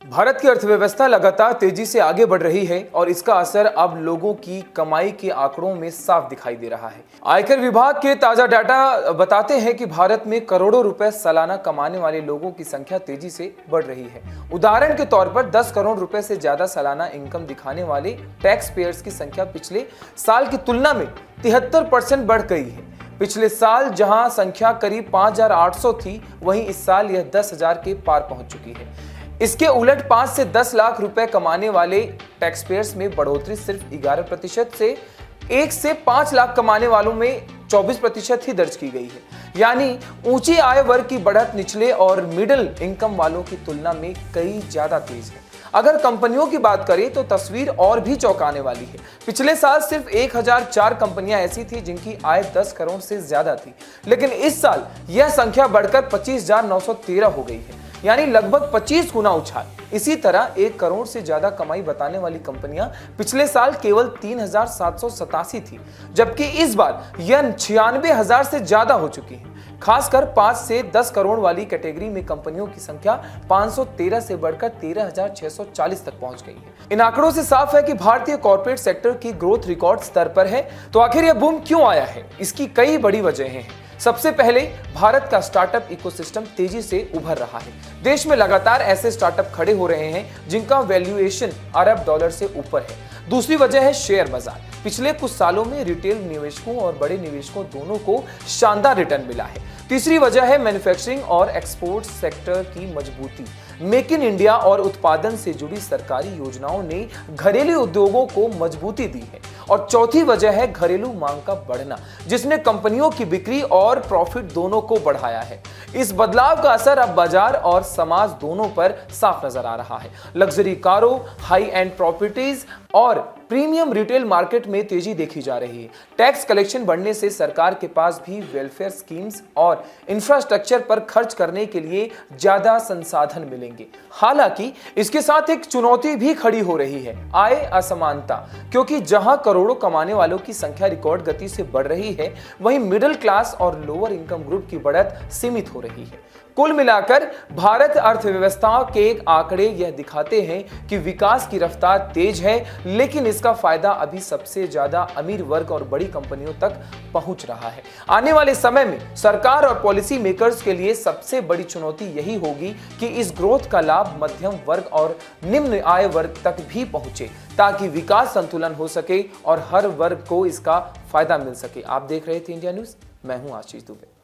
भारत की अर्थव्यवस्था लगातार तेजी से आगे बढ़ रही है और इसका असर अब लोगों की कमाई के आंकड़ों में साफ दिखाई दे रहा है। आयकर विभाग के ताजा डाटा बताते हैं कि भारत में करोड़ों रुपए सालाना कमाने वाले लोगों की संख्या तेजी से बढ़ रही है। उदाहरण के तौर पर 10 करोड़ रुपए से ज्यादा सालाना इनकम दिखाने वाले टैक्स पेयर्स की संख्या पिछले साल की तुलना में 73% बढ़ गई है। पिछले साल जहां संख्या करीब 5,800 थी, वहीं इस साल यह 10,000 के पार पहुंच चुकी है। इसके उलट 5 से 10 लाख रुपए कमाने वाले टैक्स पेयर्स में बढ़ोतरी सिर्फ 11% से 1 से 5 लाख कमाने वालों में 24% ही दर्ज की गई है। यानी ऊंची आय वर्ग की बढ़त निचले और मिडिल इनकम वालों की तुलना में कई ज्यादा तेज है। अगर कंपनियों की बात करें तो तस्वीर और भी चौंकाने वाली है। पिछले साल सिर्फ 1004 कंपनियां ऐसी थी जिनकी आय 10 करोड़ से ज्यादा थी, लेकिन इस साल यह संख्या बढ़कर 25,913 हो गई है, यानी लगभग 25 गुना उछाल। इसी तरह 1 करोड़ से ज्यादा कमाई बताने वाली कंपनियां पिछले साल केवल 3,787 थी, जबकि इस बार यह 96,000 से ज्यादा हो चुकी है। खासकर 5 से 10 करोड़ वाली कैटेगरी में कंपनियों की संख्या 513 से बढ़कर 13,640 तक पहुंच गई है। इन आंकड़ों से साफ है कि भारतीय कॉर्पोरेट सेक्टर की ग्रोथ रिकॉर्ड स्तर पर है। तो आखिर यह बूम क्यों आया है? इसकी कई बड़ी वजहें हैं। सबसे पहले भारत का स्टार्टअप इकोसिस्टम तेजी से उभर रहा है। देश में लगातार ऐसे स्टार्टअप खड़े हो रहे हैं जिनका वैल्यूएशन अरब डॉलर से ऊपर है। दूसरी वजह है शेयर बाजार। पिछले कुछ सालों में रिटेल निवेशकों और बड़े निवेशकों दोनों को शानदार रिटर्न मिला है। तीसरी वजह है मैन्युफैक्चरिंग और एक्सपोर्ट सेक्टर की मजबूती। मेक इन इंडिया और उत्पादन से जुड़ी सरकारी योजनाओं ने घरेलू उद्योगों को मजबूती दी है। और चौथी वजह है घरेलू मांग का बढ़ना, जिसने कंपनियों की बिक्री और प्रॉफिट दोनों को बढ़ाया है। इस बदलाव का असर अब बाजार और समाज दोनों पर साफ नजर आ रहा है। लग्जरी कारों, हाई एंड प्रॉपर्टीज और प्रीमियम रिटेल मार्केट में तेजी देखी जा रही है। टैक्स कलेक्शन बढ़ने से सरकार के पास भी वेलफेयर स्कीम्स और इंफ्रास्ट्रक्चर पर खर्च करने के लिए ज्यादा संसाधन मिलेंगे। हालांकि इसके साथ एक चुनौती भी खड़ी हो रही है, आय असमानता। क्योंकि जहां करोड़ों कमाने वालों की संख्या रिकॉर्ड गति से बढ़ रही है, वहीं मिडिल क्लास और लोअर इनकम ग्रुप की बढ़त सीमित हो रही है। कुल मिलाकर भारत अर्थव्यवस्था के एक आंकड़े यह दिखाते हैं कि विकास की रफ्तार तेज है, लेकिन इसका फायदा अभी सबसे ज्यादा अमीर वर्ग और बड़ी कंपनियों तक पहुंच रहा है। आने वाले समय में सरकार और पॉलिसी मेकर्स के लिए सबसे बड़ी चुनौती यही होगी कि इस ग्रोथ का लाभ मध्यम वर्ग और निम्न आय वर्ग तक भी पहुंचे, ताकि विकास संतुलन हो सके और हर वर्ग को इसका फायदा मिल सके। आप देख रहे थे इंडिया न्यूज, मैं हूं आशीष दुबे।